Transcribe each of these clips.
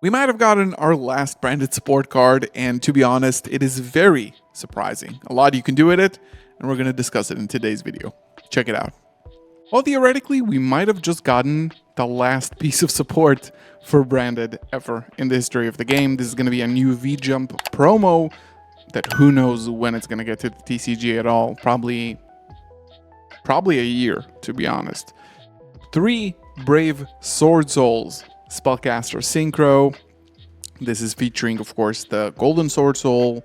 We might have gotten our last branded support card, and to be honest, it is very surprising. A lot you can do with it, and we're going to discuss it in today's video. Check it out. Well, theoretically, we might have just gotten the last piece of support for branded ever in the history of the game. This is going to be a new V-Jump promo that who knows when it's going to get to the TCG at all. Probably a year, to be honest. Three Brave Swordsouls Spellcaster Synchro. This is featuring, of course, the Golden Swordsoul,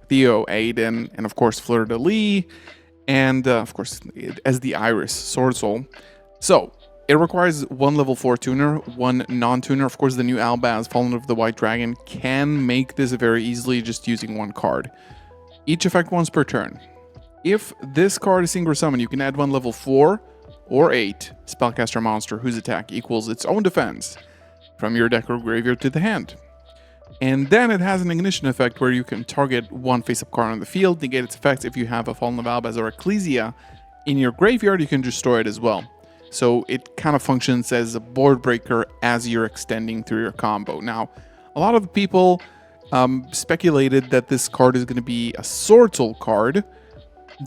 Theo Aiden, and of course Fleur de Lis, and of course as the Iris Swordsoul. So it requires one level 4 tuner, one non-tuner. Of course, the new Albaz, Fallen of the White Dragon, can make this very easily just using one card. Each effect once per turn. If this card is synchro summon, you can add one level 4 or 8 spellcaster monster whose attack equals its own defense from your deck or graveyard to the hand. And then it has an ignition effect where you can target one face-up card on the field, negate its effects. If you have a Fallen of Albaz or Ecclesia in your graveyard, you can destroy it as well. So it kind of functions as a board breaker as you're extending through your combo. Now, a lot of the people speculated that this card is going to be a Swordsoul card,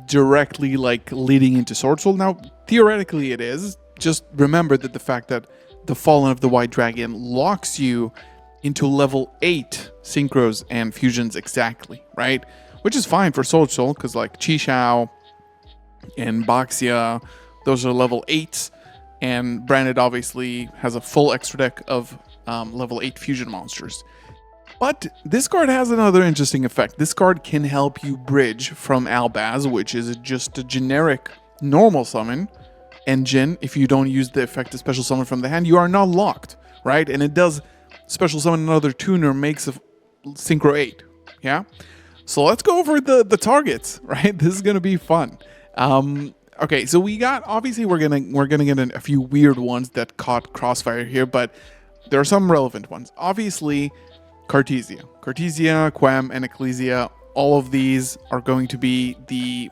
directly like leading into Swordsoul. Now, theoretically it is. Just remember that the fact that the Fallen of the White Dragon locks you into level 8 synchros and fusions exactly, right? Which is fine for Swordsoul, because like Chisao and Baxia, those are level 8s, and Branded obviously has a full extra deck of level 8 fusion monsters. But this card has another interesting effect. This card can help you bridge from Albaz, which is just a generic normal summon engine. If you don't use the effect of special summon from the hand, you are not locked, right? And it does special summon another tuner, makes a synchro 8, yeah? So let's go over the targets, right? This is gonna be fun. Okay, so we got, obviously we're gonna get a few weird ones that caught crossfire here, but there are some relevant ones. Obviously, Cartesia, Quem, and Ecclesia, all of these are going to be the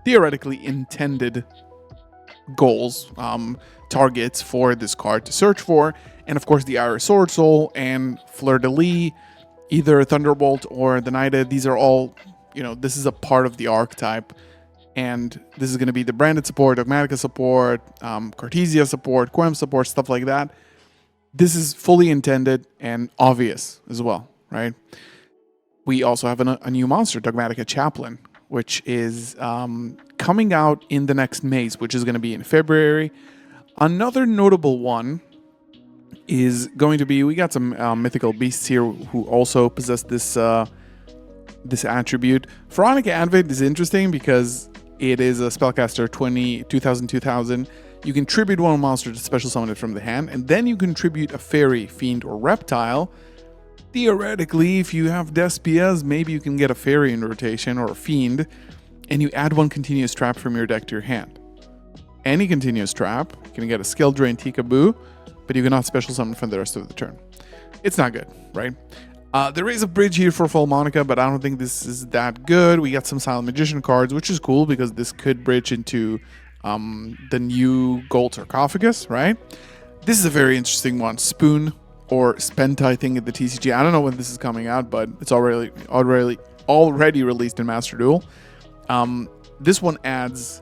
theoretically intended goals, targets for this card to search for. And of course the Iris Swordsoul and Fleur de Lis, either Thunderbolt or the Knighted, these are all, this is a part of the archetype. And this is going to be the branded support, Dogmatica support, Cartesia support, Quem support, stuff like that. This is fully intended and obvious as well, right? We also have a new monster, Dogmatica Chaplain, which is coming out in the next maze, which is going to be in February. Another notable one is going to be, we got some mythical beasts here who also possess this this attribute. Veronica Advent is interesting because it is a spellcaster 2000. You can tribute one monster to special summon it from the hand, and then you contribute a fairy, fiend, or reptile. Theoretically, if you have Despias, maybe you can get a fairy in rotation or a fiend, and you add one continuous trap from your deck to your hand. Any continuous trap, you can get a skill drain Tikaboo, but you cannot special summon for the rest of the turn. It's not good, right? There is a bridge here for Full Monica, but I don't think this is that good. We got some Silent Magician cards, which is cool because this could bridge into the new Gold Sarcophagus, right? This is a very interesting one. Spoon or Spenta, I think, at the TCG. I don't know when this is coming out, but it's already released in Master Duel. This one adds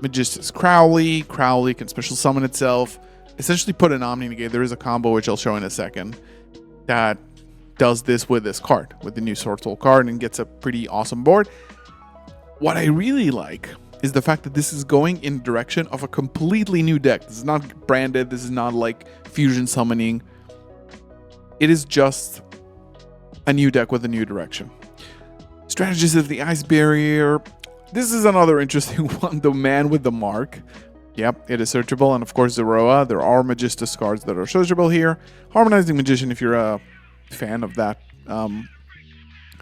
Magistus Crowley. Crowley can special summon itself. Essentially put an Omni Negate. There is a combo, which I'll show in a second, that does this with this card, with the new Swordsoul card, and gets a pretty awesome board. What I really like is the fact that this is going in the direction of a completely new deck. This is not branded. This is not like fusion summoning. It is just a new deck with a new direction. Strategist of the Ice Barrier. This is another interesting one. The Man with the Mark. Yep, it is searchable. And of course, Zeroa. There are Magistus cards that are searchable here. Harmonizing Magician, if you're a fan of that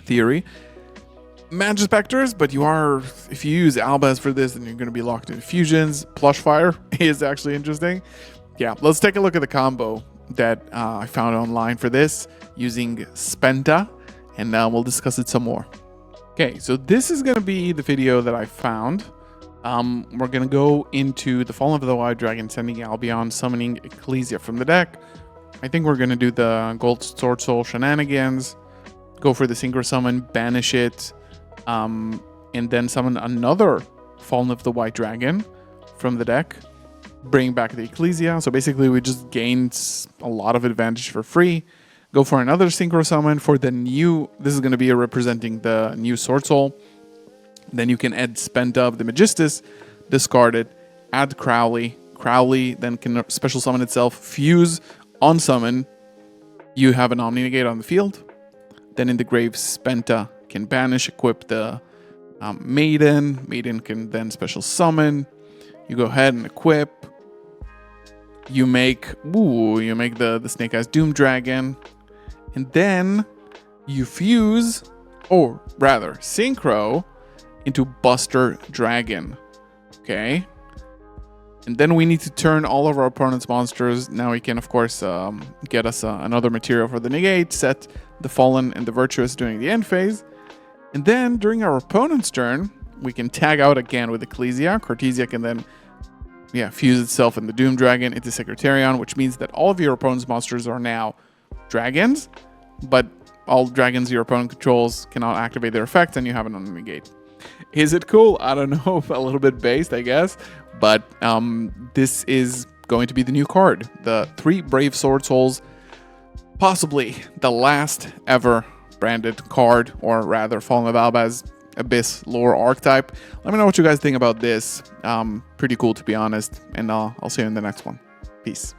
theory. Magispectors, but if you use Albaz for this, then you're going to be locked into fusions. Plushfire is actually interesting. Yeah, let's take a look at the combo that I found online for this using Spenta, and we'll discuss it some more. Okay, so this is going to be the video that I found. We're going to go into the Fallen of the White Dragon, sending Albion, summoning Ecclesia from the deck, I think we're going to do the Gold Swordsoul shenanigans. Go for the Synchro Summon, banish it, and then summon another Fallen of the White Dragon from the deck. Bring back the Ecclesia. So basically we just gained a lot of advantage for free. Go for another Synchro Summon for the new... This is going to be representing the new Swordsoul. Then you can add Spent Up the Magistus, discard it, add Crowley. Crowley then can special summon itself, fuse, on summon. You have an Omni Negate on the field. Then in the grave, Spenta can banish, equip the Maiden. Maiden can then special summon. You go ahead and equip. You make the Snake Eyes Doom Dragon. And then you fuse, or rather, synchro into Buster Dragon. Okay? And then we need to turn all of our opponent's monsters. Now we can, of course, get us another material for the negate, set the Fallen and the Virtuous during the end phase. And then, during our opponent's turn, we can tag out again with Ecclesia. Cortesia can then fuse itself in the Doom Dragon into Secretarion, which means that all of your opponent's monsters are now dragons, but all dragons your opponent controls cannot activate their effects, and you have an negate. Is it cool? I don't know, a little bit based, I guess, but this is going to be the new card, the Three Brave Swordsouls, possibly the last ever branded card, or rather Fallen of Alba's Abyss lore archetype. Let me know what you guys think about this. Pretty cool, to be honest, and I'll see you in the next one. Peace.